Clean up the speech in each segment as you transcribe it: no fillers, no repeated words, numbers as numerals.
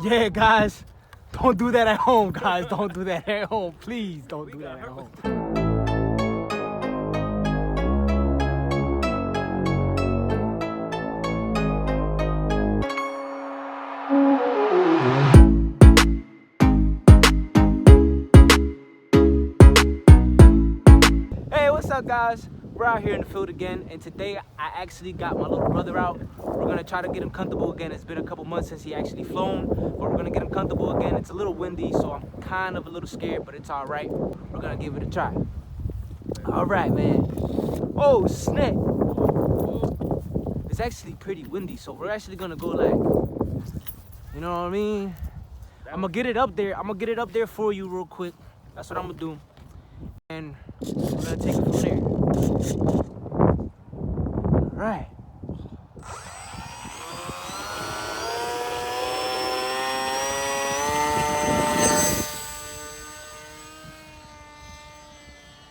Yeah, guys, don't do that at home, guys. Don't do that at home. Please don't do that at home. Hey, what's up, guys? We're out here in the field again, and today I actually got my little brother out. We're gonna try to get him comfortable again. It's been a couple months since he actually flown, but we're gonna get him comfortable again. It's a little windy, so I'm kind of a little scared, but it's all right. We're gonna give it a try. All right, man. Oh, snap. It's actually pretty windy, so we're actually gonna go like, you know what I mean? I'm gonna get it up there. I'm gonna get it up there for you real quick. That's what I'm gonna do. And we're gonna take it from there. All right.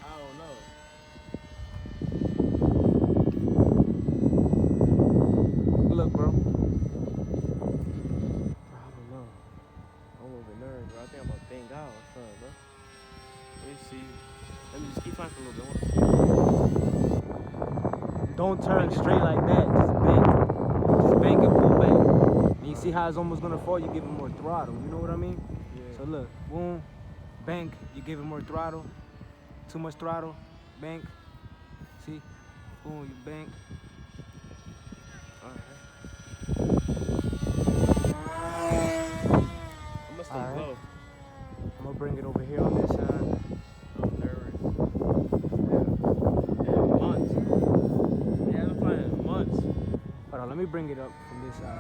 I don't know. Look, bro. I don't know. I'm a little bit nervous, bro. I think I'm gonna bang out or something, bro. Let me see. Let me just keep flying for a little bit. Don't turn straight like that. Just bank. Just bank and pull back. And you see how it's almost gonna fall? You give it more throttle. You know what I mean? Yeah. So look, boom, bank. You give it more throttle. Too much throttle. Bank. See? Boom, you bank. I'm gonna stay low. I'm gonna bring it over here on this side. I'm nervous. Yeah, months. Yeah, I've been flying months. Hold on, let me bring it up from this side.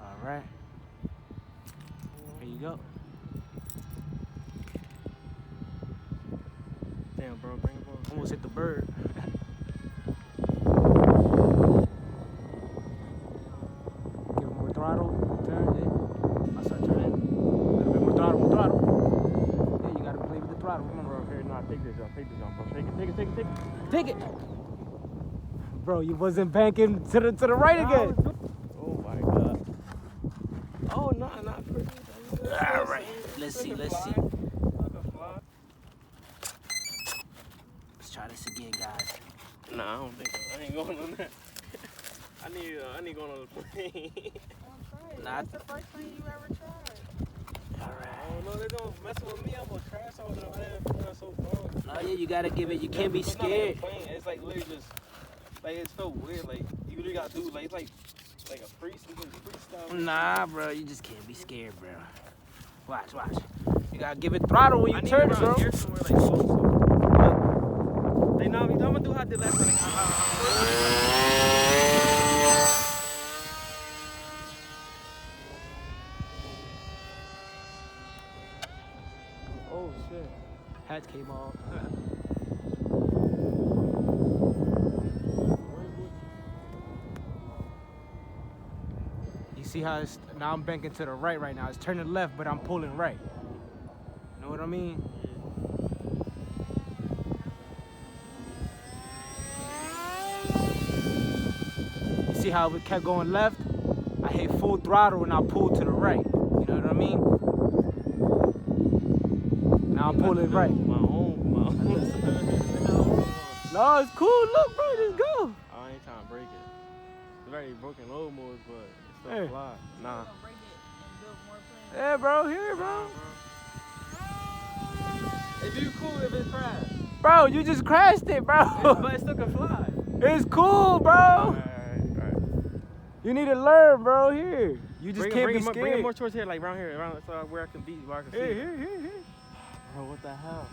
All right. There you go. Damn, bro, bring it over. Almost hit the bird. Give it more throttle. Turn it. I start turning. A little bit more throttle, more throttle. Yeah, you gotta play with the throttle. Remember, okay, no, take this jump, bro. Take it. Bro, you wasn't banking to the right again. Oh my god. Oh, no, not pretty. All right, let's see. Let's try this again, guys. Nah, I don't think so. I ain't going on that. I need going on the plane. That's the first thing you ever tried. All right. Oh no, they don't mess with me. I'm gonna crash over there so far. Oh yeah, you gotta give it. You can't be scared. It's like literally just like it's so weird. Like you really gotta do like it's like a freestyle. Nah, bro, you just can't be scared, bro. Watch. You gotta give it throttle when you turn it, bro. Here somewhere, like, they know me. I'm gonna do how I did last time. Oh shit. Hat came off. You see how it's now I'm banking to the right now. It's turning left, but I'm pulling right. You know what I mean? You see how it kept going left? I hit full throttle and I pulled to the right. You know what I mean? Now I'm pulling right. My own. No, it's cool. Look, bro, just go. I ain't trying to break it. It's very broken low modes, but it's still Hey. fly. Nah. Break it and build more planes. Yeah, bro, here, bro. It'd be cool if it crashed. Bro, you just crashed it, bro. But it still can fly. It's cool, bro. Alright. You need to learn, bro. Here. You just can't be scared. Bring it more towards here, like around here, so where I can be, where I can see it. Here. Bro, what the hell?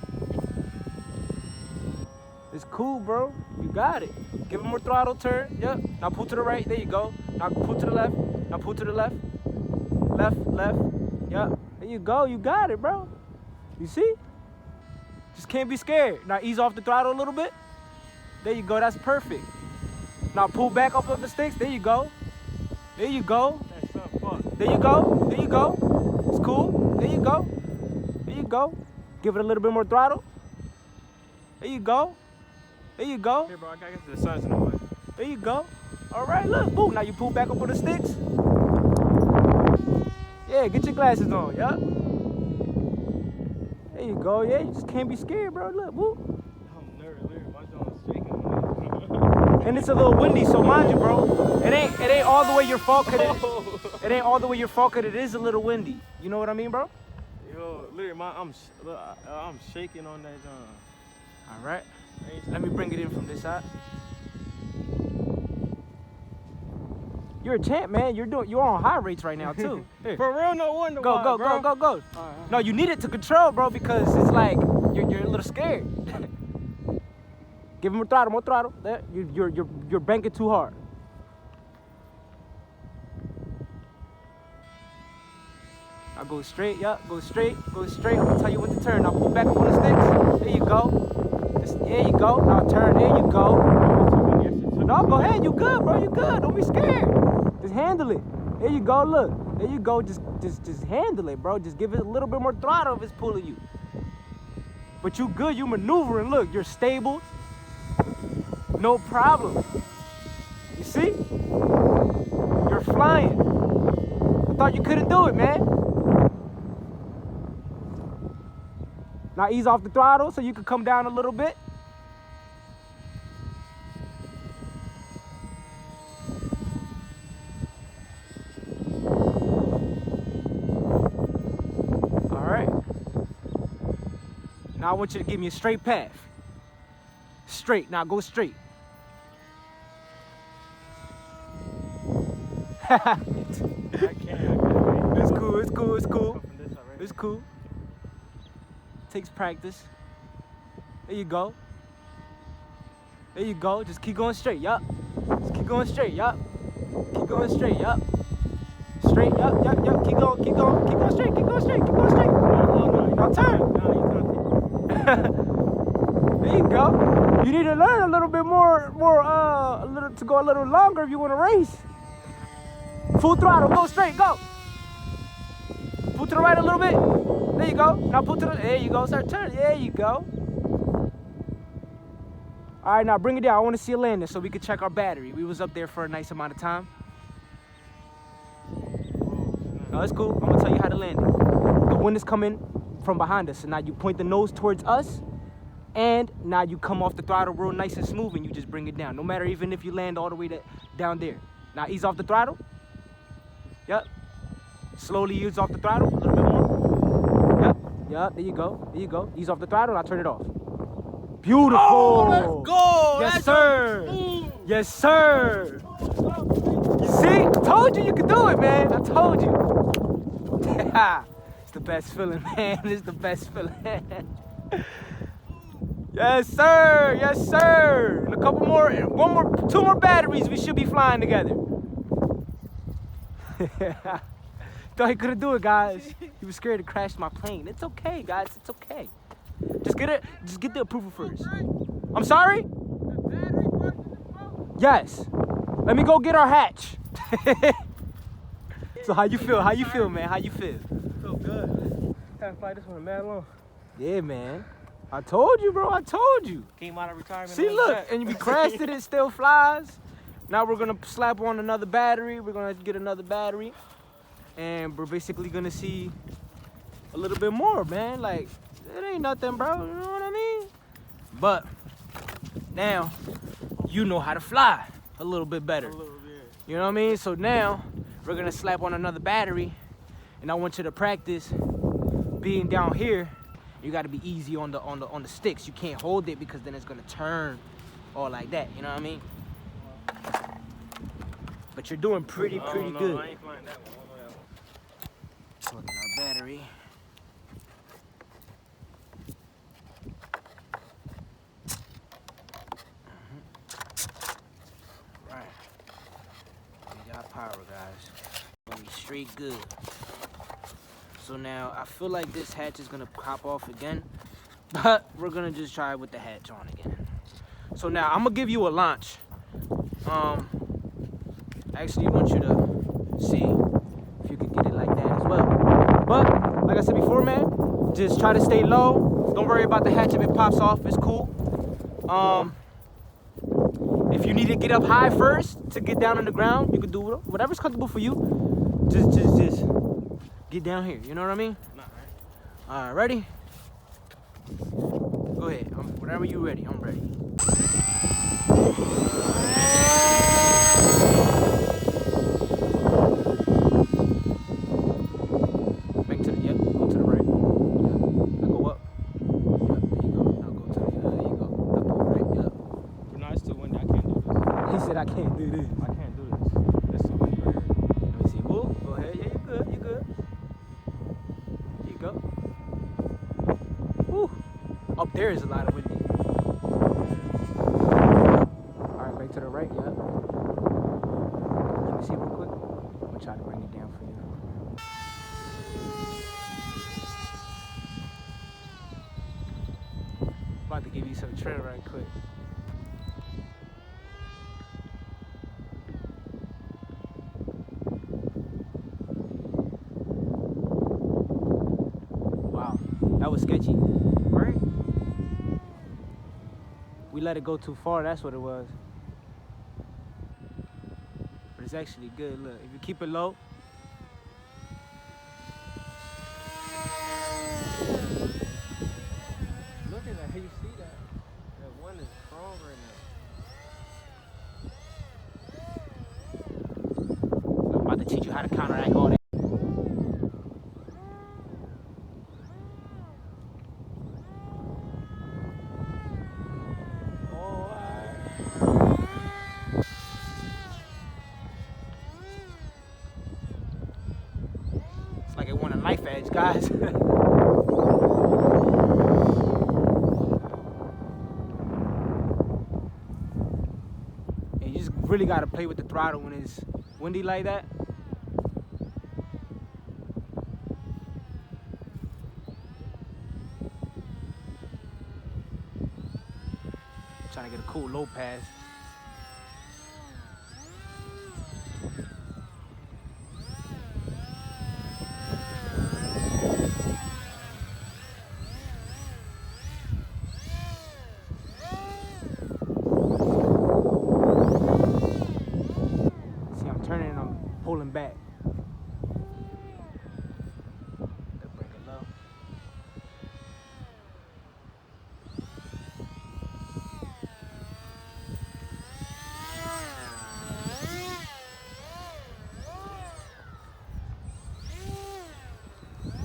It's cool, bro. You got it. Give it more throttle, turn. Yep. Now pull to the right. There you go. Now pull to the left. Now pull to the left. Left. Yep. There you go. You got it, bro. You see? Just can't be scared. Now ease off the throttle a little bit. There you go. That's perfect. Now pull back up of the sticks. There you go. There you go. That's so fun. There you go. It's cool. There you go. Give it a little bit more throttle. There you go. There you go. Here, bro, I gotta get to the sun's in the way. There you go. All right, look. Boom. Now you pull back up on the sticks. Yeah, get your glasses on. Yup. There you go. Yeah, you just can't be scared, bro. Look. Woo. I'm nervous. My jaw's shaking. And it's a little windy, so mind you, bro. It ain't all the way your fault, cause it ain't all the way your fault, cause it is a little windy. You know what I mean, bro? Yo, literally, I'm shaking on that John. All right. Let me bring it in from this side. You're a champ, man. You're on high rates right now too. Here. For real, no wonder Go, why, go, bro. go, go, go. Right. No, you need it to control, bro, because it's like you're a little scared. Give him more throttle. There, you're banking too hard. I'll go straight, yup, go straight. I'm gonna tell you when to turn. Now pull back up on the sticks. There you go. There you go. Now turn. There you go. No, go ahead. You good, bro. You good. Don't be scared. Just handle it. There you go. Look. There you go. Just handle it, bro. Just give it a little bit more throttle if it's pulling you. But you good. You maneuvering. Look, you're stable. No problem. You see? You're flying. I thought you couldn't do it, man. Now ease off the throttle so you can come down a little bit. All right. Now I want you to give me a straight path. Straight. Now go straight. I can't. It's cool. It's cool. Takes practice. There you go. Just keep going straight. Yup. Just keep going straight. Yup. Keep going straight. Yup. Straight. Yup. Keep going straight. Now turn. There you go. You need to learn a little bit more, to go a little longer if you want to race. Full throttle. Go straight. Go. Pull to the right a little bit. There you go. Now pull to the, there you go. Start turning. There you go. All right, now bring it down. I want to see a landing so we can check our battery. We was up there for a nice amount of time. No, it's cool. I'm going to tell you how to land it. The wind is coming from behind us. So now you point the nose towards us. And now you come off the throttle real nice and smooth and you just bring it down. No matter even if you land all the way down there. Now ease off the throttle. Yep. Slowly ease off the throttle a little bit more. Yep, there you go. Ease off the throttle and I'll turn it off. Beautiful. Oh, let's go. Yes, That's sir. Yes, sir. You see? I told you could do it, man. I told you. It's the best feeling, man. It's the best feeling. Yes, sir. Yes, sir. And a couple more, two more batteries, we should be flying together. Thought he couldn't do it, guys. He was scared to crash my plane. It's okay, guys. It's okay. Just get the approval first. I'm sorry? Yes. Let me go get our hatch. So how you feel? How you feel, man? How you feel? Feel good. Had to fly this one mad long. Yeah, man. I told you, bro. I told you. Came out of retirement. See, look, and we crashed it. It still flies. Now we're gonna slap on another battery. We're gonna get another battery. And we're basically gonna see a little bit more, man. Like, it ain't nothing, bro. You know what I mean? But now you know how to fly a little bit better. A little bit. You know what I mean? So now we're gonna slap on another battery, and I want you to practice being down here. You gotta be easy on the sticks. You can't hold it because then it's gonna turn all like that. You know what I mean? But you're doing pretty good. I ain't flying that one. Plug in our battery. Right. We got power, guys. Gonna be straight good. So now I feel like this hatch is gonna pop off again, but we're gonna just try with the hatch on again. So now I'm gonna give you a launch. I actually want you to see if you can get it like that as well. But like I said before, man, just try to stay low. Don't worry about the hatch if it pops off. It's cool. If you need to get up high first to get down on the ground, you can do whatever's comfortable for you. Just get down here. You know what I mean? All right, ready? Go ahead. Whenever you're ready, I'm ready. Back to the go to the right. Yeah. Now go up. Yeah, there you go. Now go to the there you go. Now pull right. Yeah. No, it's too windy. I can't do this. He said I can't do this. I can't do this. It's too windy right here. Let me see. Whoa, go ahead. Yeah, you good. You good. Here you go. Woo. Up there is a lot of wind. All right, back to the right. Yeah. Let me see real quick. I'm gonna try to bring it down for you. About to give you some trail right quick. Wow, that was sketchy, right? We let it go too far, that's what it was. But it's actually good, look, if you keep it low. Look at that. You see that? That one is strong right now. I'm about to teach you how to counteract all that. It's like it won a knife edge, guys. And you just really gotta play with the throttle when it's windy like that. Trying to get a cool low pass. See, I'm turning and I'm pulling back. Bring it low.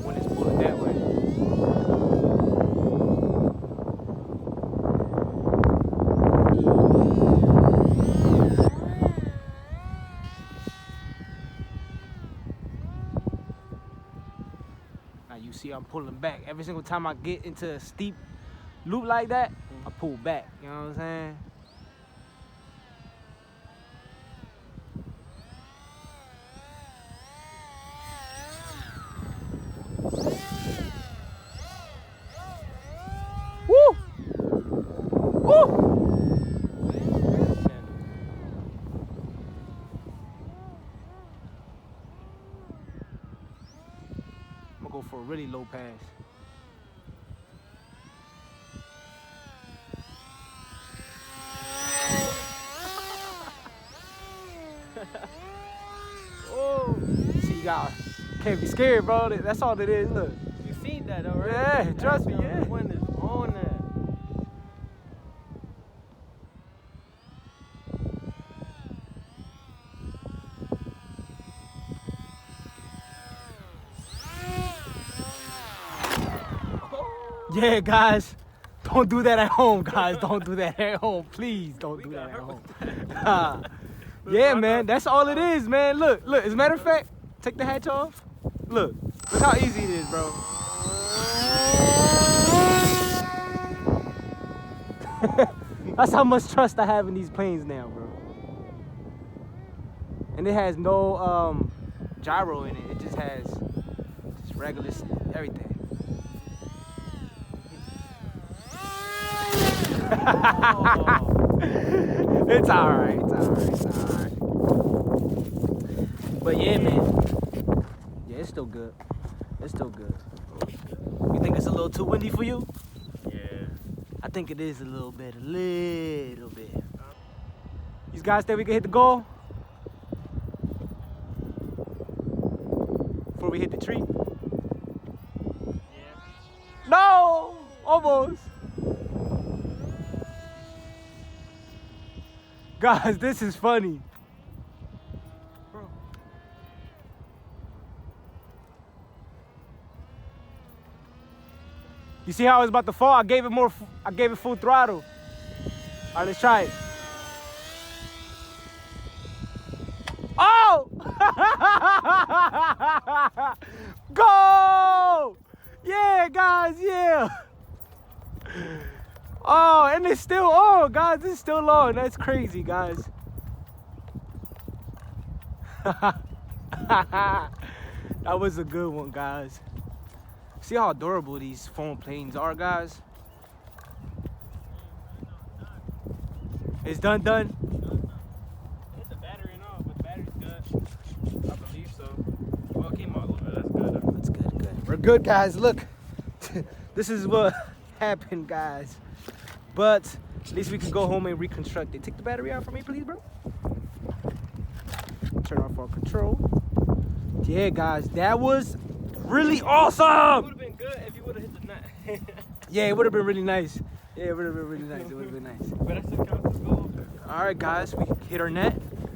When it's pulling that way. Now you see I'm pulling back. Every single time I get into a steep loop like that, I pull back. You know what I'm saying? Woo! Woo! I'm gonna go for a really low pass. Oh, see, you can't be scared, bro. That's all it is. Look. You seen that though, right? Yeah, trust me, yeah. The one is on that. Yeah, guys, don't do that at home, guys. Don't do that at home. Please don't do that at home. Yeah, man, that's all it is, man. Look, as a matter of fact, take the hatch off. Look how easy it is, bro. That's how much trust I have in these planes now, bro. And it has no gyro in it. It just has just regular everything. It's alright. But yeah, man. Yeah, it's still good. You think it's a little too windy for you? Yeah. I think it is a little bit. You guys think we can hit the goal? Before we hit the tree? Yeah. No! Almost. Guys, this is funny. Bro. You see how I was about to fall? I gave it full throttle. All right, let's try it. Oh! Go! Yeah, guys, yeah. Oh, and it's still on, guys. It's still on. That's crazy, guys. That was a good one, guys. See how adorable these foam planes are, guys? It's done. Hit the battery and all, but the battery's good. I believe so. Well, it came out a little bit. That's good. That's good. We're good, guys. Look, this is what happened, guys. But at least we can go home and reconstruct it. Take the battery out for me, please, bro. Turn off our control. Yeah, guys, that was really It awesome. would have been good if you would have hit the nut. Yeah, it would have been really nice. Yeah, it would have been really nice. It would have been nice. But that still counts as gold. All right, guys, we hit our net.